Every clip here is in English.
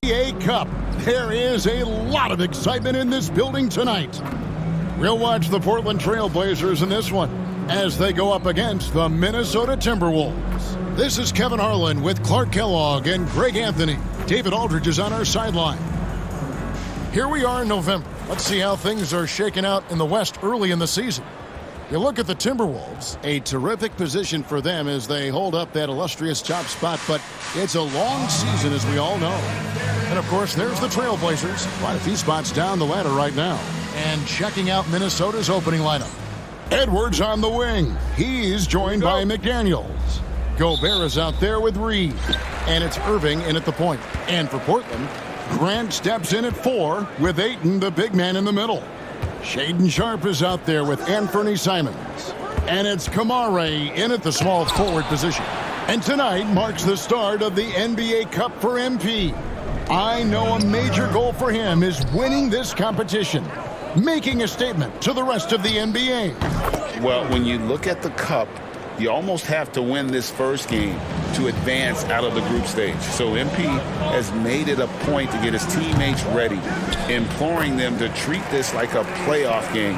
NBA Cup. There is a lot of excitement in this building tonight. We'll watch the Portland Trail Blazers in this one as they go up against the Minnesota Timberwolves. This is Kevin Harlan with Clark Kellogg and Greg Anthony. David Aldridge is on our sideline. Here we are in November. Let's see how things are shaking out in the West early in the season. You look at the Timberwolves, a terrific position for them as they hold up that illustrious top spot, but it's a long season, as we all know. And, of course, there's the Trailblazers, quite a few spots down the ladder right now. And checking out Minnesota's opening lineup. Edwards on the wing. He's joined by McDaniels. Gobert is out there with Reed. And it's Irving in at the point. And for Portland, Grant steps in at 4 with Ayton, the big man, in the middle. Shaedon Sharpe is out there with Anthony Simons. And it's Kamare in at the small forward position. And tonight marks the start of the NBA Cup for MP. I know a major goal for him is winning this competition, making a statement to the rest of the NBA. Well, when you look at the Cup, you almost have to win this first game to advance out of the group stage. So MP has made it a point to get his teammates ready, imploring them to treat this like a playoff game.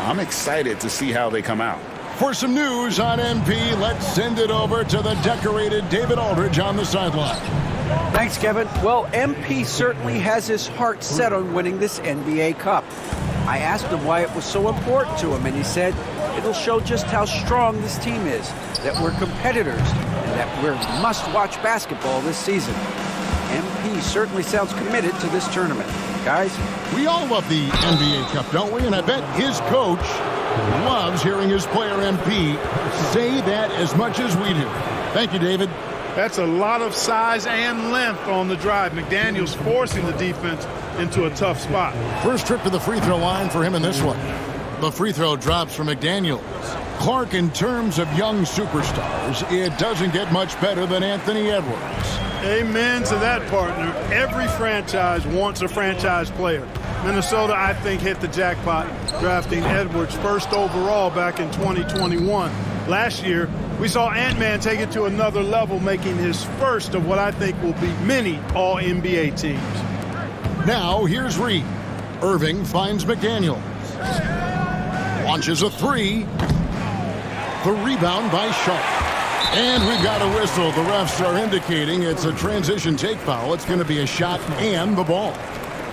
I'm excited to see how they come out. For some news on MP, let's send it over to the decorated David Aldridge on the sideline. Thanks, Kevin. Well, MP certainly has his heart set on winning this NBA Cup. I asked him why it was so important to him, and he said it'll show just how strong this team is, that we're competitors, and that we're must-watch basketball this season. MP certainly sounds committed to this tournament. Guys? We all love the NBA Cup, don't we? And I bet his coach loves hearing his player MP say that as much as we do. Thank you, David. That's a lot of size and length on the drive. McDaniels forcing the defense into a tough spot. First trip to the free throw line for him in this one. The free throw drops for McDaniels. Clark, in terms of young superstars, it doesn't get much better than Anthony Edwards. Amen to that, partner. Every franchise wants a franchise player. Minnesota, I think, hit the jackpot drafting Edwards first overall back in 2021. Last year, we saw Ant-Man take it to another level, making his first of what I think will be many All-NBA teams. Now, here's Reed. Irving finds McDaniels. Launches a three. The rebound by Sharpe. And we've got a whistle. The refs are indicating it's a transition take foul. It's going to be a shot and the ball.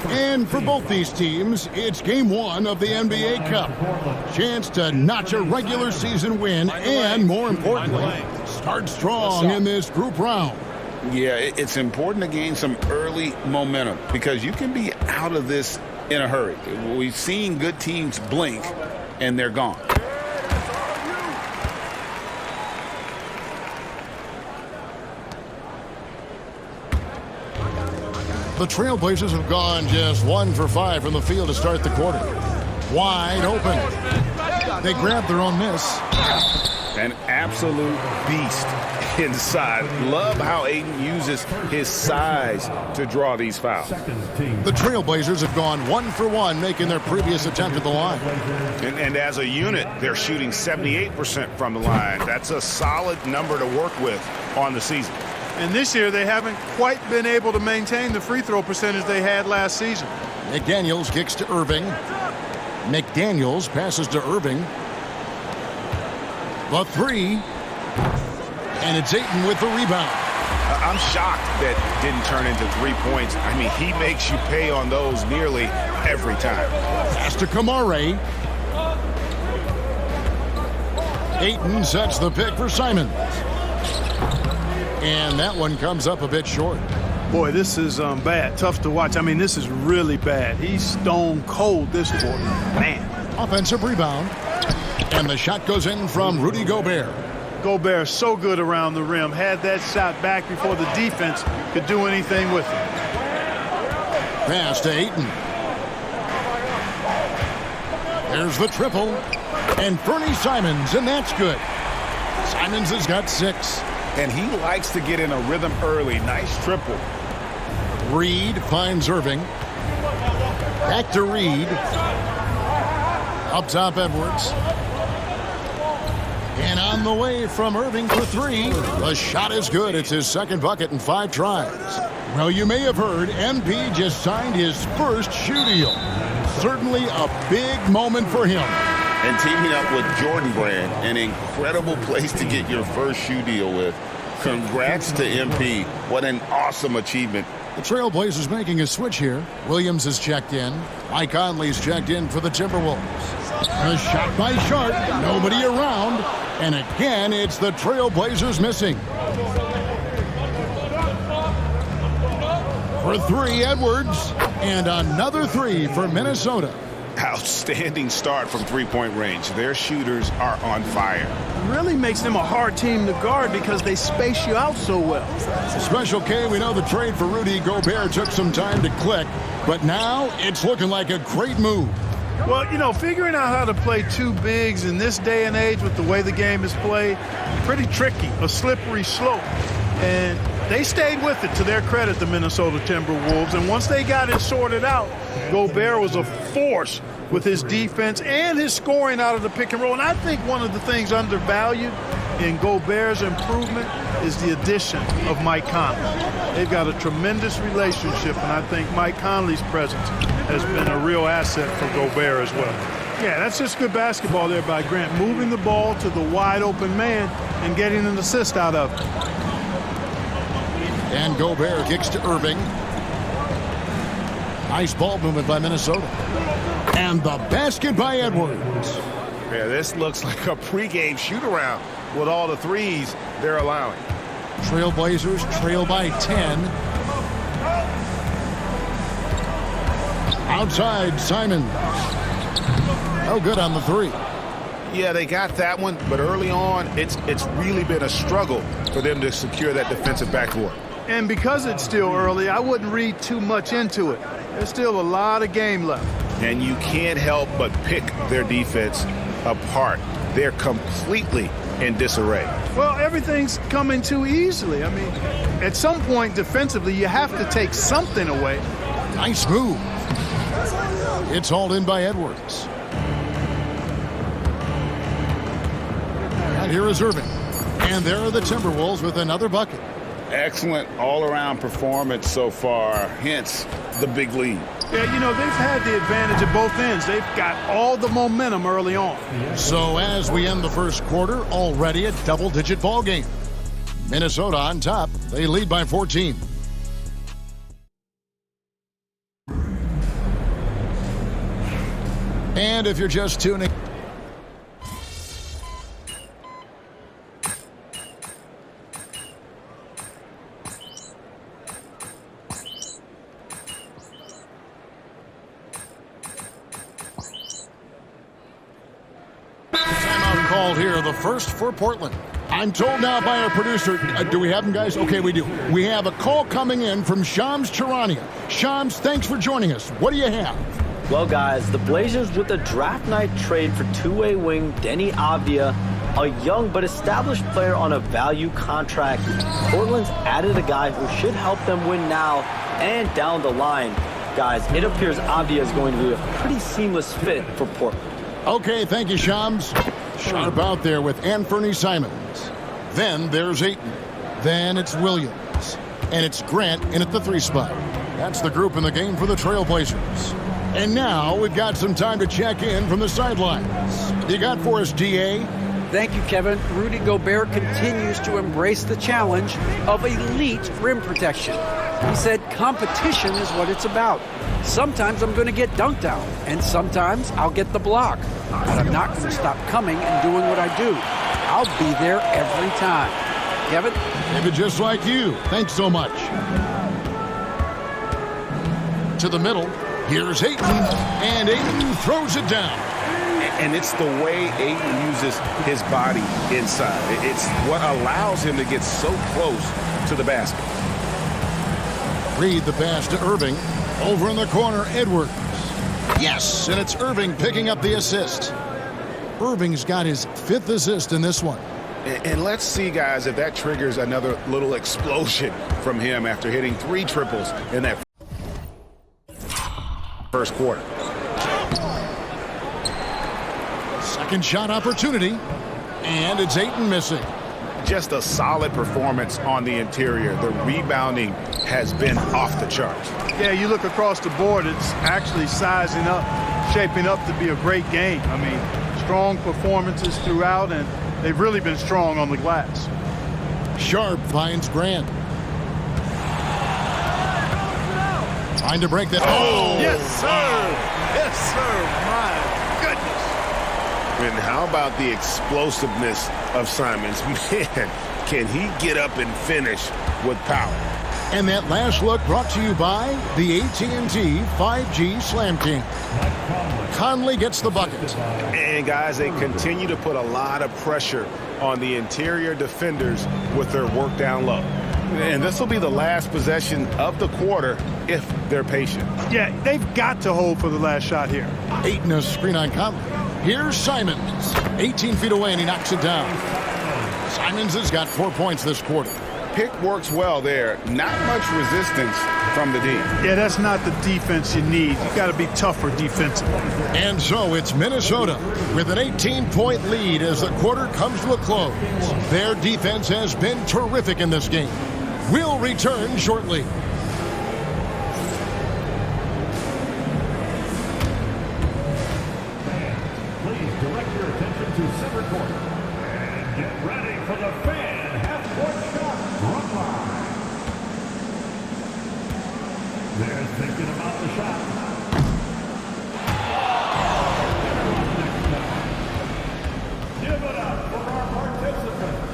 And for both these teams, it's game one of the NBA Cup. Chance to notch a regular season win and, more importantly, start strong in this group round. Yeah, it's important to gain some early momentum because you can be out of this in a hurry. We've seen good teams blink, and they're gone. The Trailblazers have gone just 1 for 5 from the field to start the quarter. Wide open. They grab their own miss. An absolute beast inside. Love how Ayton uses his size to draw these fouls. The Trailblazers have gone 1 for 1, making their previous attempt at the line. And as a unit, they're shooting 78% from the line. That's a solid number to work with on the season. And this year, they haven't quite been able to maintain the free throw percentage they had last season. McDaniels kicks to Irving. McDaniels passes to Irving. The three. And it's Ayton with the rebound. I'm shocked that didn't turn into 3 points. I mean, he makes you pay on those nearly every time. Pass to Kamare. Ayton sets the pick for Simons. And that one comes up a bit short. Boy, this is bad. Tough to watch. I mean, this is really bad. He's stone cold this quarter. Man. Offensive rebound. And the shot goes in from Rudy Gobert. Gobert so good around the rim. Had that shot back before the defense could do anything with it. Pass to Ayton. There's the triple. And Fernie Simons, and that's good. Simons has got 6. And he likes to get in a rhythm early. Nice triple. Reed finds Irving. Back to Reed. Up top, Edwards. And on the way from Irving for three. The shot is good. It's his second bucket in 5 tries. Well, you may have heard MP just signed his first shoe deal. Certainly a big moment for him. And teaming up with Jordan Brand, an incredible place to get your first shoe deal with. Congrats to MP. What an awesome achievement. The Trailblazers making a switch here. Williams is checked in. Mike Conley's checked in for the Timberwolves. A shot by Sharp. Nobody around. And again, it's the Trailblazers missing. For three, Edwards. And another three for Minnesota. Outstanding start from three-point range. Their shooters are on fire. Really makes them a hard team to guard because they space you out so well. Special K, we know the trade for Rudy Gobert took some time to click, but now it's looking like a great move. Well, you know, figuring out how to play two bigs in this day and age with the way the game is played, pretty tricky, a slippery slope. And they stayed with it, to their credit, the Minnesota Timberwolves. And once they got it sorted out, Gobert was a force with his defense and his scoring out of the pick and roll. And I think one of the things undervalued in Gobert's improvement is the addition of Mike Conley. They've got a tremendous relationship, and I think Mike Conley's presence has been a real asset for Gobert as well. Yeah, that's just good basketball there by Grant, moving the ball to the wide-open man and getting an assist out of it. And Gobert kicks to Irving. Nice ball movement by Minnesota. And the basket by Edwards. Yeah, this looks like a pregame shoot-around with all the threes they're allowing. Trailblazers trail by 10. Outside, Simons. Oh, good on the three. Yeah, they got that one, but early on, it's really been a struggle for them to secure that defensive backcourt. And because it's still early, I wouldn't read too much into it. There's still a lot of game left. And you can't help but pick their defense apart. They're completely in disarray. Well, everything's coming too easily. I mean, at some point defensively, you have to take something away. Nice move. It's hauled in by Edwards. And here is Irving. And there are the Timberwolves with another bucket. Excellent all-around performance so far, hence the big lead. Yeah, you know, they've had the advantage at both ends. They've got all the momentum early on. So as we end the first quarter, already a double-digit ball game. Minnesota on top. They lead by 14. And if you're just tuning called here, the first for Portland. I'm told now by our producer, do we have them, guys? Okay, we do. We have a call coming in from Shams Charania. Shams, thanks for joining us. What do you have? Well, guys, the Blazers with a draft night trade for two-way wing Denny Avdia, a young but established player on a value contract. Portland's added a guy who should help them win now and down the line. Guys, it appears Avdia is going to be a pretty seamless fit for Portland. Okay, thank you, Shams. Sharp out there with Anthony Simons. Then there's Ayton. Then it's Williams. And it's Grant in at the 3 spot. That's the group in the game for the Trailblazers. And now we've got some time to check in from the sidelines. You got for us, DA? Thank you, Kevin. Rudy Gobert continues to embrace the challenge of elite rim protection. He said competition is what it's about. Sometimes I'm going to get dunked out, and sometimes I'll get the block. But I'm not going to stop coming and doing what I do. I'll be there every time. Kevin? David, just like you. Thanks so much. To the middle. Here's Ayton. And Ayton throws it down. And it's the way Ayton uses his body inside. It's what allows him to get so close to the basket. Reed the pass to Irving. Over in the corner, Edwards. Yes, and it's Irving picking up the assist. Irving's got his 5th assist in this one. And let's see, guys, if that triggers another little explosion from him after hitting 3 triples in that first quarter. Second shot opportunity. And it's Ayton missing. Just a solid performance on the interior. The rebounding has been off the charts. Yeah, you look across the board, it's actually sizing up, shaping up to be a great game. I mean, strong performances throughout, and they've really been strong on the glass. Sharp finds Grant. Trying to break that. Oh! Yes, sir! Yes, sir! My goodness! And how about the explosiveness of Simons? Man, can he get up and finish with power? And that last look brought to you by the AT&T 5G Slam King. Conley gets the bucket. And guys, they continue to put a lot of pressure on the interior defenders with their work down low. And this will be the last possession of the quarter if they're patient. Yeah, they've got to hold for the last shot here. Ayton a screen on Conley. Here's Simons. 18 feet away, and he knocks it down. Simons has got 4 points this quarter. Pick works well there. Not much resistance from the D. Yeah, that's not the defense you need. You got to be tougher defensively. And so it's Minnesota with an 18-point lead as the quarter comes to a close. Their defense has been terrific in this game. We'll return shortly. Please direct your attention to center court and get ready for the fan half-court shot run line. They're thinking about the shot. Give it up for our participants.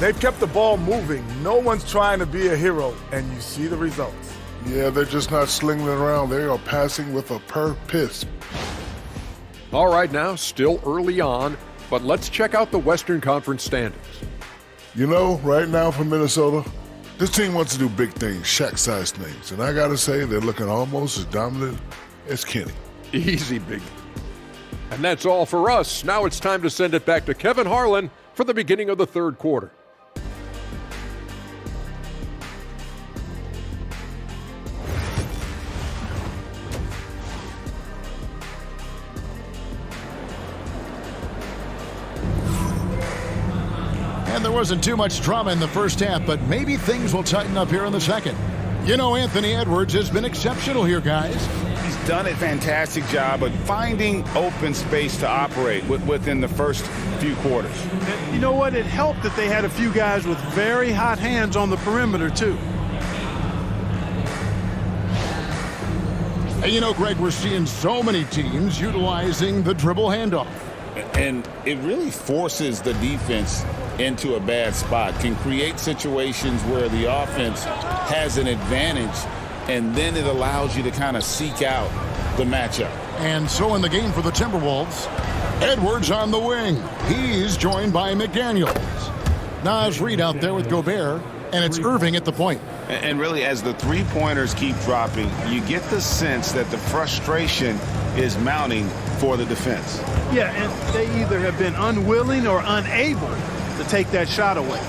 They've kept the ball moving. No one's trying to be a hero, and you see the results. Yeah, they're just not slinging it around. They are passing with a purpose. All right, now, still early on, but let's check out the Western Conference standings. You know, right now for Minnesota, this team wants to do big things, Shaq-sized things. And I got to say, they're looking almost as dominant as Kenny. Easy, big. And that's all for us. Now it's time to send it back to Kevin Harlan for the beginning of the third quarter. And there wasn't too much drama in the first half, but maybe things will tighten up here in the second. You know, Anthony Edwards has been exceptional here, guys. He's done a fantastic job of finding open space to operate within the first few quarters. And you know what? It helped that they had a few guys with very hot hands on the perimeter, too. And you know, Greg, we're seeing so many teams utilizing the dribble handoff. And it really forces the defense into a bad spot, can create situations where the offense has an advantage, and then it allows you to kind of seek out the matchup. And so in the game for the Timberwolves, Edwards on the wing. He's joined by McDaniels. Naz Reid out there with Gobert, and it's Irving at the point. And really, as the three-pointers keep dropping, you get the sense that the frustration is mounting for the defense. Yeah, and they either have been unwilling or unable to take that shot away.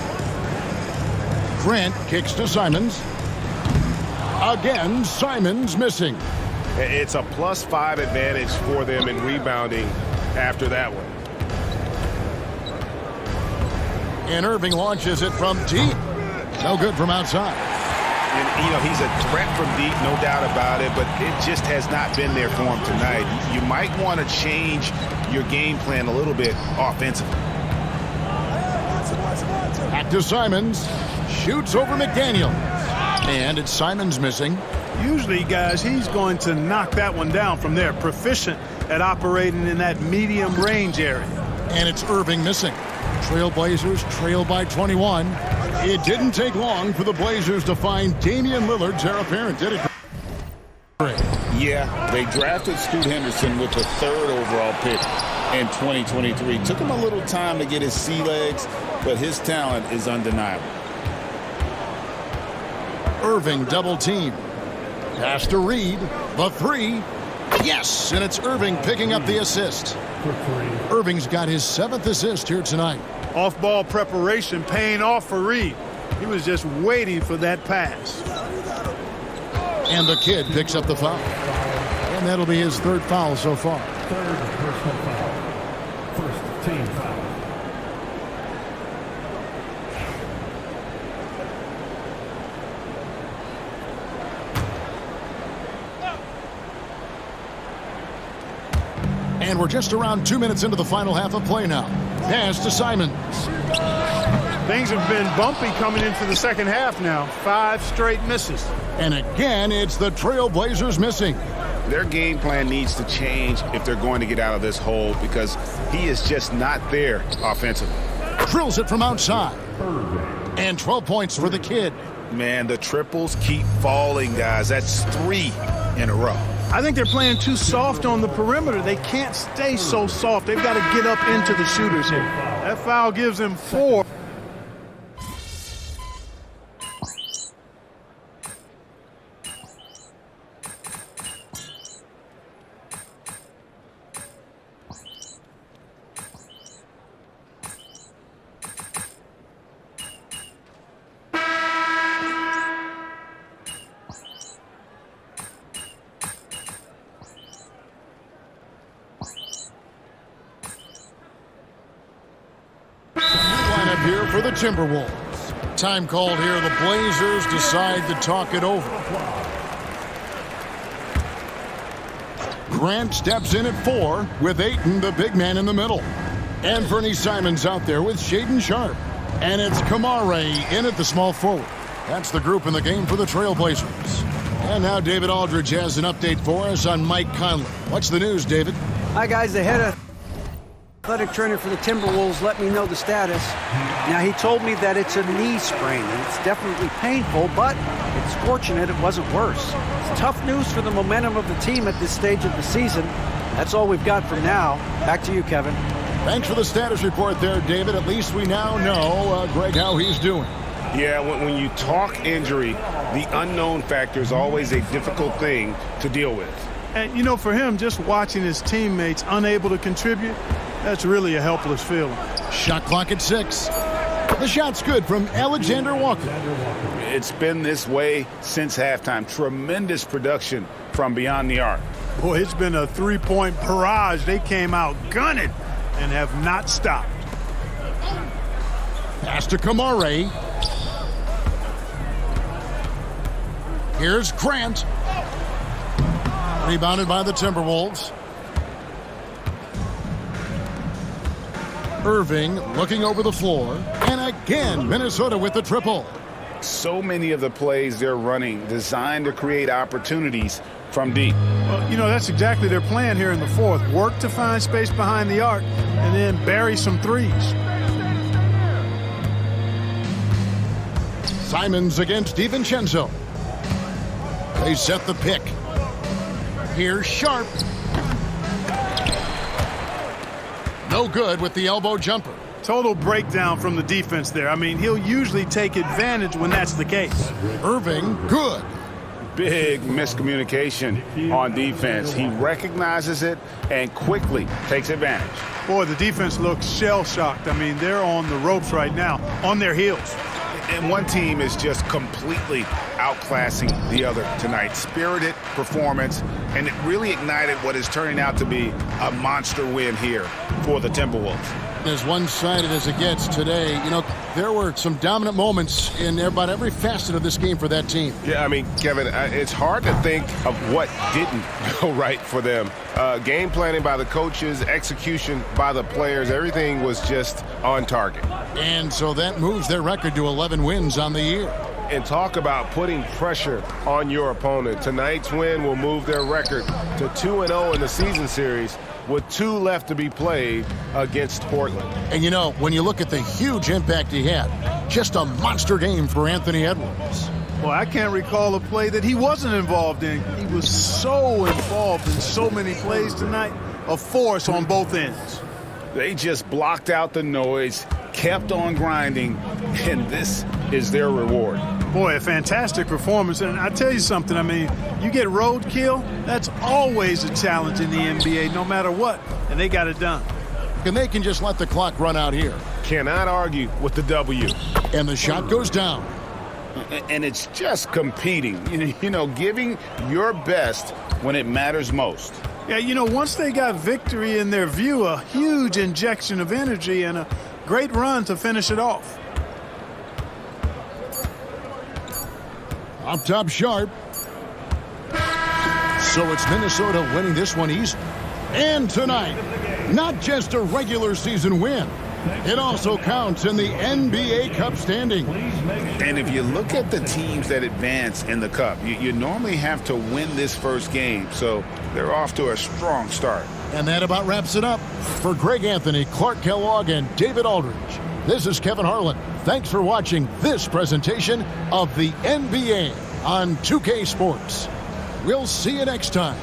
Grant kicks to Simons. Again, Simons missing. It's a +5 advantage for them in rebounding after that one. And Irving launches it from deep. No good from outside. And, you know, he's a threat from deep, no doubt about it, but it just has not been there for him tonight. You might want to change your game plan a little bit offensively. Back to Simons. Shoots over McDaniel. And it's Simons missing. Usually, guys, he's going to knock that one down from there. Proficient at operating in that medium range area. And it's Irving missing. Trailblazers trail by 21. It didn't take long for the Blazers to find Damian Lillard's heir apparent, did it? Yeah, they drafted Scoot Henderson with the 3rd overall pick in 2023. Took him a little time to get his sea legs, but his talent is undeniable. Irving double team. Pass to Reid. The 3. Yes, and it's Irving picking up the assist. Irving's got his 7th assist here tonight. Off-ball preparation paying off for Reed. He was just waiting for that pass. And the kid picks up the foul. And that'll be his third foul so far. Third personal foul. First team foul. And we're just around 2 minutes into the final half of play now. Pass to Simons. Things have been bumpy coming into the second half now. 5 straight misses. And again, it's the Trailblazers missing. Their game plan needs to change if they're going to get out of this hole because he is just not there offensively. Drills it from outside. And 12 points for the kid. Man, the triples keep falling, guys. That's 3 in a row. I think they're playing too soft on the perimeter. They can't stay so soft. They've got to get up into the shooters here. That foul gives them 4. Here for the Timberwolves. Time called here. The Blazers decide to talk it over. Grant steps in at 4 with Ayton, the big man, in the middle. And Vernie Simons out there with Shaedon Sharpe. And it's Kamare in at the small forward. That's the group in the game for the Trailblazers. And now David Aldridge has an update for us on Mike Conley. What's the news, David? Hi, guys. The head athletic trainer for the Timberwolves let me know the status. Now, he told me that it's a knee sprain, and it's definitely painful, but it's fortunate it wasn't worse. It's tough news for the momentum of the team at this stage of the season. That's all we've got for now. Back to you, Kevin. Thanks for the status report there, David. At least we now know, Greg, how he's doing. Yeah, when you talk injury, the unknown factor is always a difficult thing to deal with. And, you know, for him, just watching his teammates unable to contribute, that's really a helpless feeling. Shot clock at 6. The shot's good from Alexander Walker. It's been this way since halftime. Tremendous production from beyond the arc. Boy, it's been a three-point barrage. They came out gunning and have not stopped. Pass to Kamare. Here's Grant. Rebounded by the Timberwolves. Irving looking over the floor. And again, Minnesota with the triple. So many of the plays they're running designed to create opportunities from deep. Well, you know, that's exactly their plan here in the fourth. Work to find space behind the arc and then bury some threes. Simons against DiVincenzo. They set the pick. Here's Sharpe. No good with the elbow jumper. Total breakdown from the defense there. I mean, he'll usually take advantage when that's the case. Irving, good. Big miscommunication on defense. He recognizes it and quickly takes advantage. Boy, the defense looks shell-shocked. I mean, they're on the ropes right now, on their heels. And one team is just completely outclassing the other tonight. Spirited performance, and it really ignited what is turning out to be a monster win here for the Timberwolves. As one-sided as it gets today, you know, there were some dominant moments in about every facet of this game for that team. Yeah, I mean, Kevin, it's hard to think of what didn't go right for them. Game planning by the coaches, execution by the players, everything was just on target. And so that moves their record to 11 wins on the year. And talk about putting pressure on your opponent. Tonight's win will move their record to 2-0 in the season series with 2 left to be played against Portland. And you know, when you look at the huge impact he had, just a monster game for Anthony Edwards. Well, I can't recall a play that he wasn't involved in. He was so involved in so many plays tonight, a force on both ends. They just blocked out the noise, kept on grinding, and this is their reward. Boy, a fantastic performance. And I tell you something, I mean, you get roadkill, that's always a challenge in the NBA, no matter what. And they got it done. And they can just let the clock run out here. Cannot argue with the W. And the shot goes down. And it's just competing, giving your best when it matters most. Yeah, once they got victory in their view, a huge injection of energy and a great run to finish it off. Up top Sharp. So it's Minnesota winning this one easy. And tonight, not just a regular season win, it also counts in the NBA Cup standing. And if you look at the teams that advance in the Cup, you normally have to win this first game, so they're off to a strong start. And that about wraps it up. For Greg Anthony, Clark Kellogg, and David Aldridge, this is Kevin Harlan. Thanks for watching this presentation of the NBA on 2K Sports. We'll see you next time.